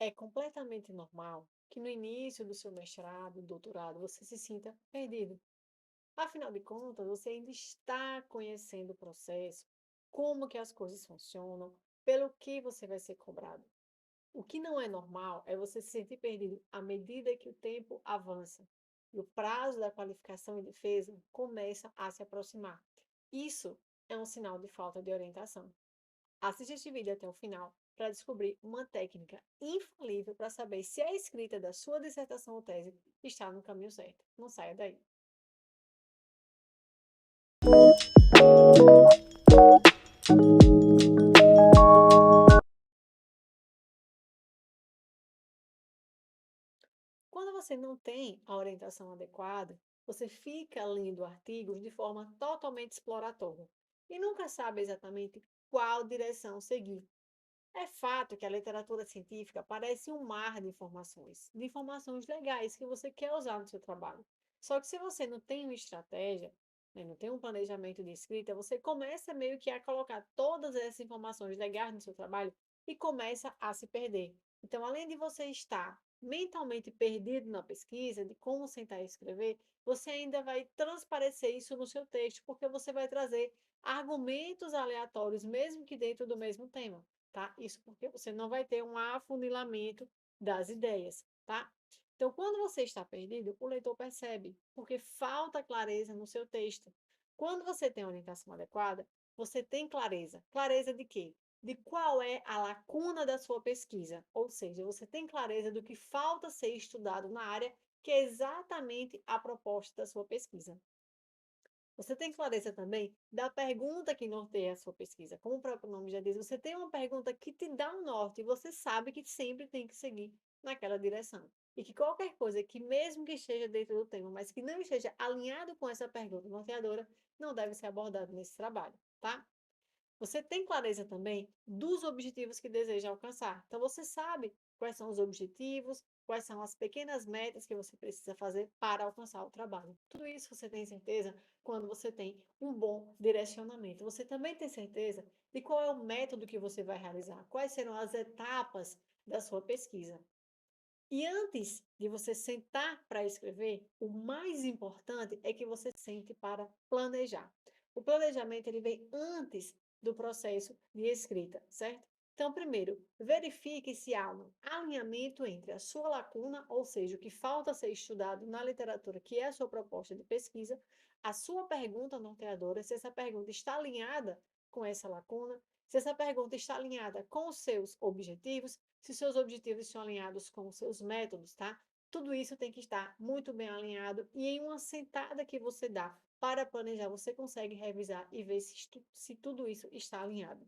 É completamente normal que no início do seu mestrado, doutorado, você se sinta perdido. Afinal de contas, você ainda está conhecendo o processo, como que as coisas funcionam, pelo que você vai ser cobrado. O que não é normal é você se sentir perdido à medida que o tempo avança e o prazo da qualificação e defesa começa a se aproximar. Isso é um sinal de falta de orientação. Assista este vídeo até o final para descobrir uma técnica infalível para saber se a escrita da sua dissertação ou tese está no caminho certo. Não saia daí. Quando você não tem a orientação adequada, você fica lendo artigos de forma totalmente exploratória e nunca sabe exatamente qual direção seguir. É fato que a literatura científica parece um mar de informações legais que você quer usar no seu trabalho. Só que se você não tem uma estratégia, né, não tem um planejamento de escrita, você começa meio que a colocar todas essas informações legais no seu trabalho e começa a se perder. Então, além de você estar mentalmente perdido na pesquisa, de como sentar e escrever, você ainda vai transparecer isso no seu texto, porque você vai trazer argumentos aleatórios, mesmo que dentro do mesmo tema, tá? Isso porque você não vai ter um afunilamento das ideias, tá? Então, quando você está perdido, o leitor percebe, porque falta clareza no seu texto. Quando você tem a orientação adequada, você tem clareza. Clareza de quê? De qual é a lacuna da sua pesquisa. Ou seja, você tem clareza do que falta ser estudado na área, que é exatamente a proposta da sua pesquisa. Você tem clareza também da pergunta que norteia a sua pesquisa. Como o próprio nome já diz, você tem uma pergunta que te dá um norte e você sabe que sempre tem que seguir naquela direção. E que qualquer coisa que, mesmo que esteja dentro do tema, mas que não esteja alinhado com essa pergunta norteadora, não deve ser abordado nesse trabalho, tá? Você tem clareza também dos objetivos que deseja alcançar. Então, você sabe quais são os objetivos, quais são as pequenas metas que você precisa fazer para alcançar o trabalho. Tudo isso você tem certeza quando você tem um bom direcionamento. Você também tem certeza de qual é o método que você vai realizar, quais serão as etapas da sua pesquisa. E antes de você sentar para escrever, o mais importante é que você sente para planejar. O planejamento ele vem antes do processo de escrita, certo? Então, primeiro, verifique se há um alinhamento entre a sua lacuna, ou seja, o que falta ser estudado na literatura, que é a sua proposta de pesquisa, a sua pergunta norteadora, se essa pergunta está alinhada com essa lacuna, se essa pergunta está alinhada com os seus objetivos, se seus objetivos estão alinhados com os seus métodos, tá? Tudo isso tem que estar muito bem alinhado e em uma sentada que você dá para planejar, você consegue revisar e ver se tudo isso está alinhado.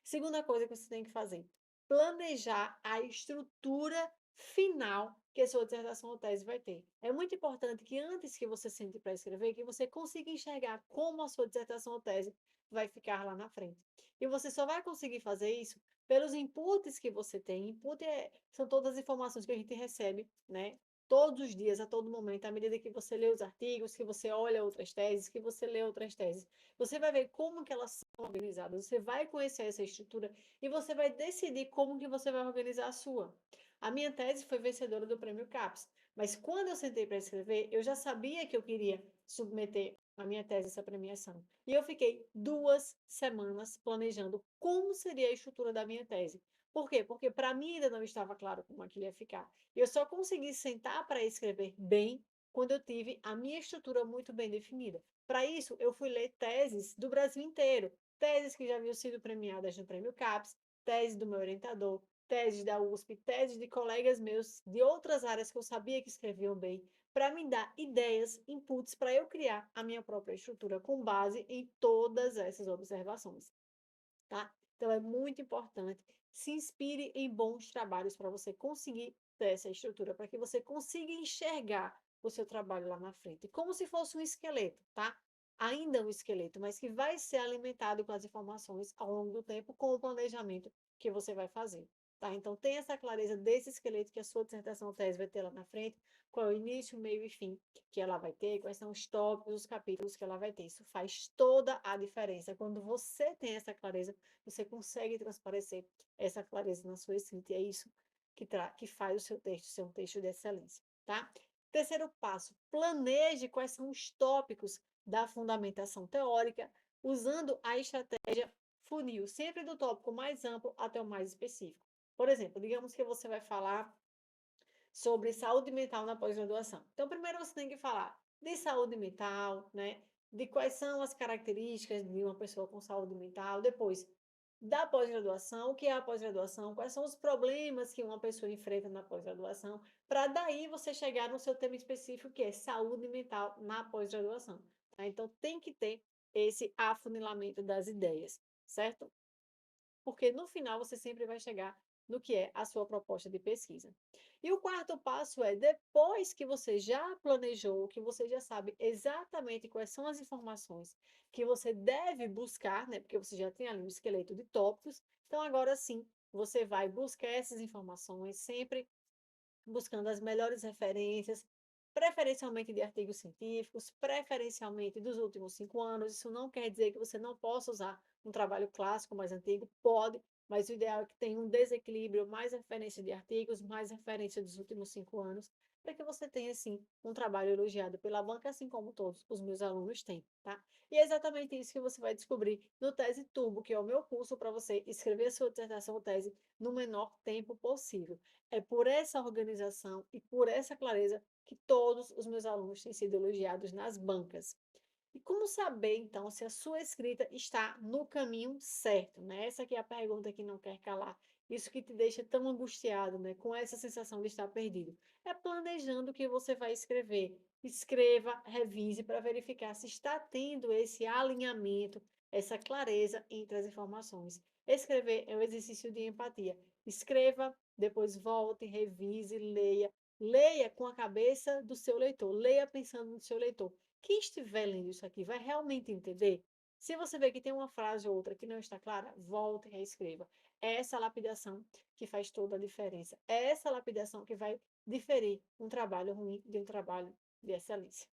Segunda coisa que você tem que fazer, planejar a estrutura final que a sua dissertação ou tese vai ter. É muito importante que antes que você sente para escrever, que você consiga enxergar como a sua dissertação ou tese vai ficar lá na frente. E você só vai conseguir fazer isso pelos inputs que você tem. São todas as informações que a gente recebe, né? Todos os dias, a todo momento, à medida que você lê os artigos, que você olha outras teses, que você lê outras teses. Você vai ver como que elas são organizadas, você vai conhecer essa estrutura e você vai decidir como que você vai organizar a sua. A minha tese foi vencedora do Prêmio CAPES, mas quando eu sentei para escrever, eu já sabia que eu queria submeter a minha tese a essa premiação. E eu fiquei 2 semanas planejando como seria a estrutura da minha tese. Por quê? Porque para mim ainda não estava claro como aquilo ia ficar. Eu só consegui sentar para escrever bem quando eu tive a minha estrutura muito bem definida. Para isso, eu fui ler teses do Brasil inteiro, teses que já haviam sido premiadas no Prêmio CAPES, tese do meu orientador, teses da USP, teses de colegas meus de outras áreas que eu sabia que escreviam bem, para me dar ideias, inputs para eu criar a minha própria estrutura com base em todas essas observações, tá? Então é muito importante, se inspire em bons trabalhos para você conseguir ter essa estrutura, para que você consiga enxergar o seu trabalho lá na frente, como se fosse um esqueleto, tá? Ainda um esqueleto, mas que vai ser alimentado com as informações ao longo do tempo, com o planejamento que você vai fazer, tá? Então tenha essa clareza desse esqueleto que a sua dissertação tese vai ter lá na frente, qual é o início, meio e fim que ela vai ter, quais são os tópicos, os capítulos que ela vai ter. Isso faz toda a diferença. Quando você tem essa clareza, você consegue transparecer essa clareza na sua escrita. E é isso que faz o seu texto ser um texto de excelência, tá? Terceiro passo, planeje quais são os tópicos da fundamentação teórica, usando a estratégia funil, sempre do tópico mais amplo até o mais específico. Por exemplo, digamos que você vai falar sobre saúde mental na pós-graduação. Então, primeiro você tem que falar de saúde mental, né? De quais são as características de uma pessoa com saúde mental. Depois, da pós-graduação, o que é a pós-graduação, quais são os problemas que uma pessoa enfrenta na pós-graduação, para daí você chegar no seu tema específico, que é saúde mental na pós-graduação. Tá? Então, tem que ter esse afunilamento das ideias, certo? Porque no final você sempre vai chegar no que é a sua proposta de pesquisa. E o quarto passo é, depois que você já planejou, que você já sabe exatamente quais são as informações que você deve buscar, né? Porque você já tem ali um esqueleto de tópicos, então agora sim, você vai buscar essas informações sempre buscando as melhores referências, preferencialmente de artigos científicos, preferencialmente dos últimos 5 anos. Isso não quer dizer que você não possa usar um trabalho clássico mais antigo, pode, mas o ideal é que tenha um desequilíbrio, mais referência de artigos, mais referência dos últimos 5 anos, para que você tenha, sim, um trabalho elogiado pela banca, assim como todos os meus alunos têm, tá? E é exatamente isso que você vai descobrir no Tese Turbo, que é o meu curso para você escrever a sua dissertação ou tese no menor tempo possível. É por essa organização e por essa clareza que todos os meus alunos têm sido elogiados nas bancas. E como saber, então, se a sua escrita está no caminho certo, né? Essa aqui é a pergunta que não quer calar. Isso que te deixa tão angustiado, né? Com essa sensação de estar perdido. É planejando o que você vai escrever. Escreva, revise para verificar se está tendo esse alinhamento, essa clareza entre as informações. Escrever é um exercício de empatia. Escreva, depois volte, revise, leia. Leia com a cabeça do seu leitor. Leia pensando no seu leitor. Quem estiver lendo isso aqui vai realmente entender? Se você vê que tem uma frase ou outra que não está clara, volte e reescreva. É essa lapidação que faz toda a diferença. É essa lapidação que vai diferir um trabalho ruim de um trabalho de excelência.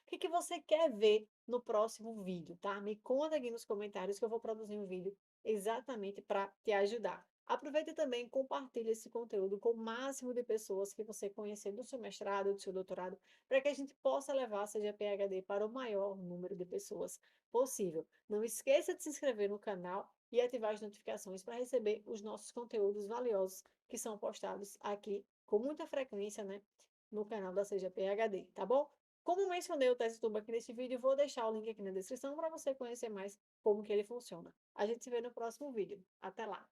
O que você quer ver no próximo vídeo, tá? Me conta aqui nos comentários que eu vou produzir um vídeo exatamente para te ajudar. Aproveita também e compartilhe esse conteúdo com o máximo de pessoas que você conhecer do seu mestrado, do seu doutorado, para que a gente possa levar a CGPHD para o maior número de pessoas possível. Não esqueça de se inscrever no canal e ativar as notificações para receber os nossos conteúdos valiosos que são postados aqui com muita frequência, né, no canal da CGPHD, tá bom? Como mencionei o teste tubo aqui nesse vídeo, vou deixar o link aqui na descrição para você conhecer mais como que ele funciona. A gente se vê no próximo vídeo. Até lá!